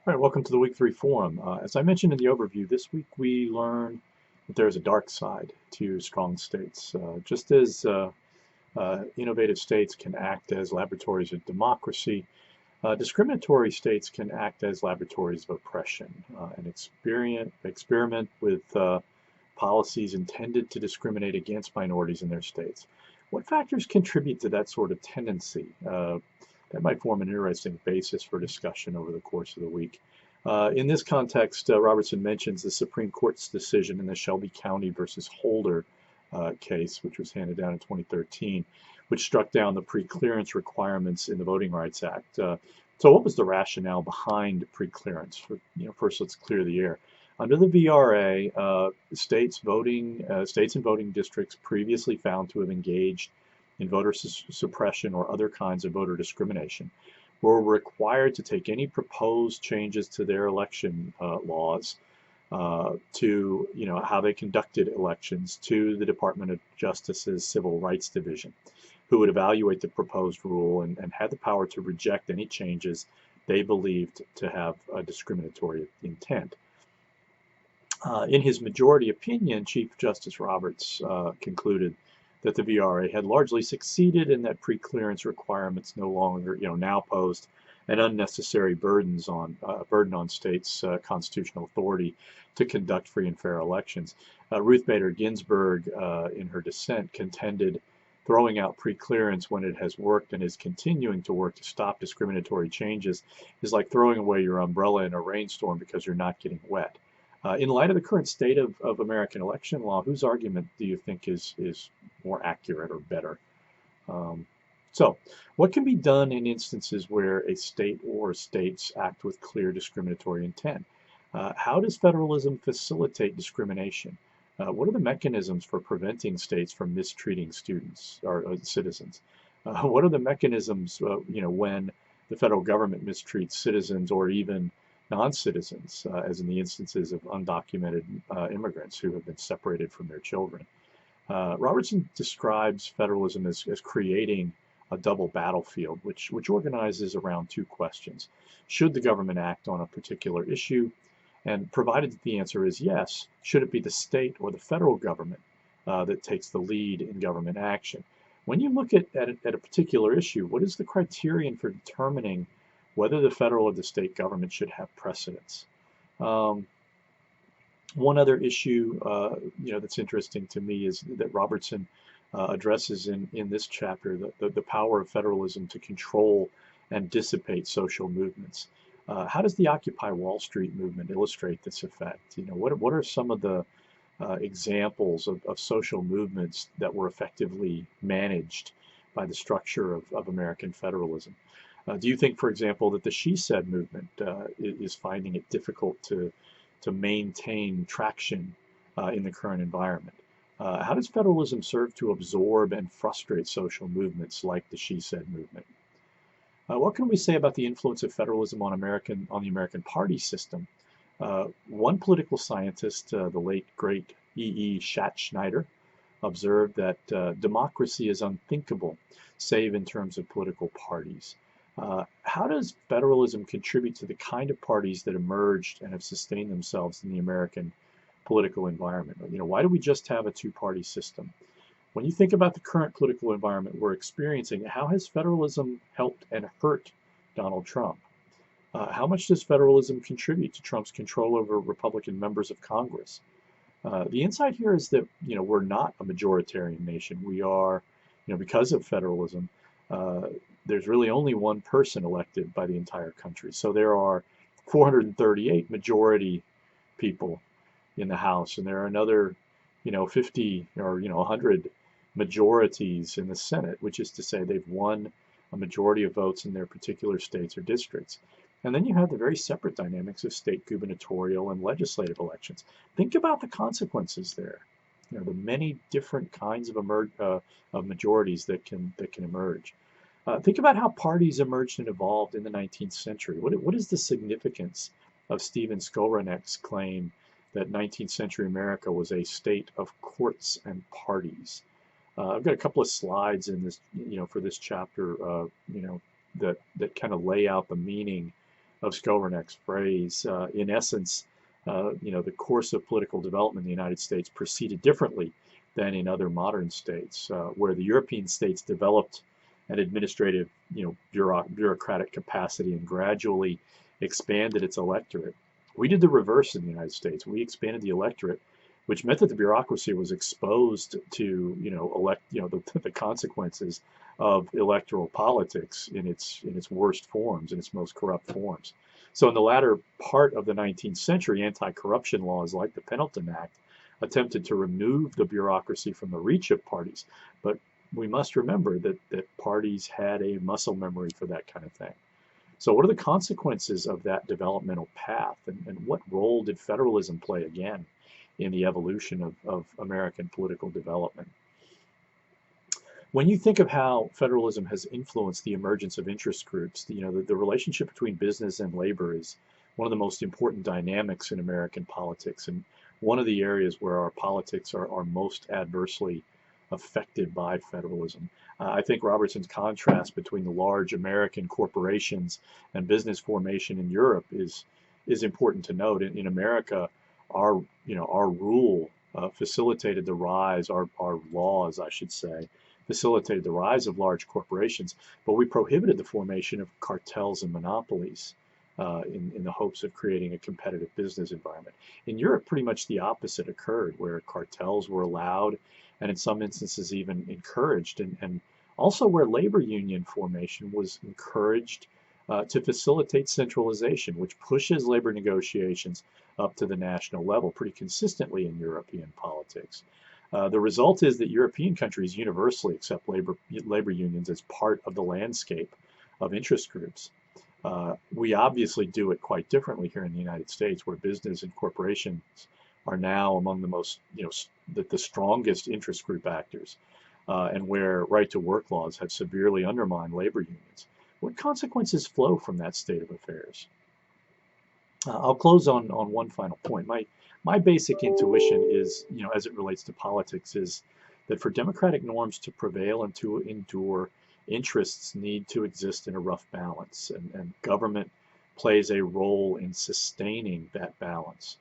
All right, welcome to the Week 3 Forum. As I mentioned in the overview, this week we learned that there's a dark side to strong states. Just as innovative states can act as laboratories of democracy, discriminatory states can act as laboratories of oppression and experiment with policies intended to discriminate against minorities in their states. What factors contribute to that sort of tendency? That might form an interesting basis for discussion over the course of the week. In this context, Robertson mentions the Supreme Court's decision in the Shelby County versus Holder case, which was handed down in 2013, which struck down the pre-clearance requirements in the Voting Rights Act. So what was the rationale behind pre-clearance? First, let's clear the air. Under the VRA, states and voting districts previously found to have engaged in voter suppression or other kinds of voter discrimination were required to take any proposed changes to their election laws to how they conducted elections to the Department of Justice's Civil Rights Division, who would evaluate the proposed rule and had the power to reject any changes they believed to have a discriminatory intent. In his majority opinion, Chief Justice Roberts concluded that the VRA had largely succeeded and that pre-clearance requirements no longer, now posed an unnecessary burden on states' constitutional authority to conduct free and fair elections. Ruth Bader Ginsburg, in her dissent, contended throwing out pre-clearance when it has worked and is continuing to work to stop discriminatory changes is like throwing away your umbrella in a rainstorm because you're not getting wet. In light of the current state of American election law, whose argument do you think is more accurate or better? So, what can be done in instances where a state or states act with clear discriminatory intent? How does federalism facilitate discrimination? What are the mechanisms for preventing states from mistreating students or citizens? What are the mechanisms, when the federal government mistreats citizens or even non-citizens, as in the instances of undocumented immigrants who have been separated from their children? Robertson describes federalism as creating a double battlefield, which organizes around two questions. Should the government act on a particular issue? And provided that the answer is yes, should it be the state or the federal government that takes the lead in government action? When you look at a particular issue, what is the criterion for determining whether the federal or the state government should have precedence? One other issue, that's interesting to me is that Robertson addresses in this chapter the power of federalism to control and dissipate social movements. How does the Occupy Wall Street movement illustrate this effect? What are some of the examples of social movements that were effectively managed by the structure of American federalism? Do you think, for example, that the She Said movement is finding it difficult to maintain traction in the current environment? How does federalism serve to absorb and frustrate social movements like the She Said movement? What can we say about the influence of federalism on the American party system? One political scientist, the late great E. Schattschneider, observed that democracy is unthinkable, save in terms of political parties. How does federalism contribute to the kind of parties that emerged and have sustained themselves in the American political environment? Why do we just have a two-party system? When you think about the current political environment we're experiencing, how has federalism helped and hurt Donald Trump? How much does federalism contribute to Trump's control over Republican members of Congress? The insight here is that we're not a majoritarian nation. We are, because of federalism, there's really only one person elected by the entire country. So there are 438 majority people in the House, and there are another, 50 or 100 majorities in the Senate, which is to say they've won a majority of votes in their particular states or districts. And then you have the very separate dynamics of state gubernatorial and legislative elections. Think about the consequences there. The many different kinds of majorities that can emerge. Think about how parties emerged and evolved in the 19th century. What is the significance of Stephen Skowronek's claim that 19th century America was a state of courts and parties? I've got a couple of slides in this, for this chapter, that kind of lay out the meaning of Skowronek's phrase. In essence, the course of political development in the United States proceeded differently than in other modern states, where the European states developed an administrative, bureaucratic capacity and gradually expanded its electorate. We did the reverse in the United States. We expanded the electorate, which meant that the bureaucracy was exposed to, the consequences of electoral politics in its worst forms, in its most corrupt forms. So in the latter part of the 19th century, anti-corruption laws like the Pendleton Act attempted to remove the bureaucracy from the reach of parties. But we must remember that parties had a muscle memory for that kind of thing. So what are the consequences of that developmental path, and what role did federalism play again in the evolution of American political development? When you think of how federalism has influenced the emergence of interest groups, the relationship between business and labor is one of the most important dynamics in American politics, and one of the areas where our politics are most adversely affected by federalism. I think Robertson's contrast between the large American corporations and business formation in Europe is important to note. In America, our rule facilitated the rise, our laws, I should say, facilitated the rise of large corporations, but we prohibited the formation of cartels and monopolies in the hopes of creating a competitive business environment. In Europe, pretty much the opposite occurred, where cartels were allowed and in some instances even encouraged, and also where labor union formation was encouraged to facilitate centralization, which pushes labor negotiations up to the national level pretty consistently in European politics. The result is that European countries universally accept labor unions as part of the landscape of interest groups. We obviously do it quite differently here in the United States, where business and corporations are now among the most, the strongest interest group actors, and where right-to-work laws have severely undermined labor unions. What consequences flow from that state of affairs? I'll close on one final point. My basic intuition is, as it relates to politics, is that for democratic norms to prevail and to endure, interests need to exist in a rough balance, and government plays a role in sustaining that balance.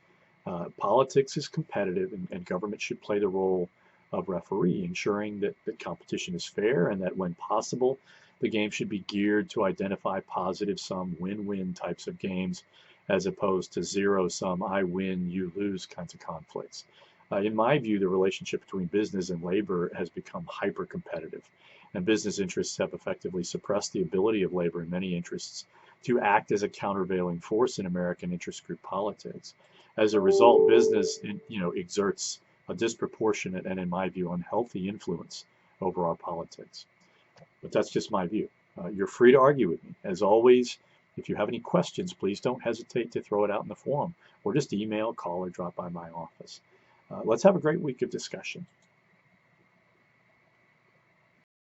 Politics is competitive, and government should play the role of referee, ensuring that competition is fair and that when possible, the game should be geared to identify positive-sum, win-win types of games, as opposed to zero-sum, I win, you lose kinds of conflicts. In my view, the relationship between business and labor has become hyper-competitive, and business interests have effectively suppressed the ability of labor and many interests to act as a countervailing force in American interest group politics. As a result, business, exerts a disproportionate and, in my view, unhealthy influence over our politics. But that's just my view. You're free to argue with me. As always, if you have any questions, please don't hesitate to throw it out in the forum, or just email, call, or drop by my office. Let's have a great week of discussion.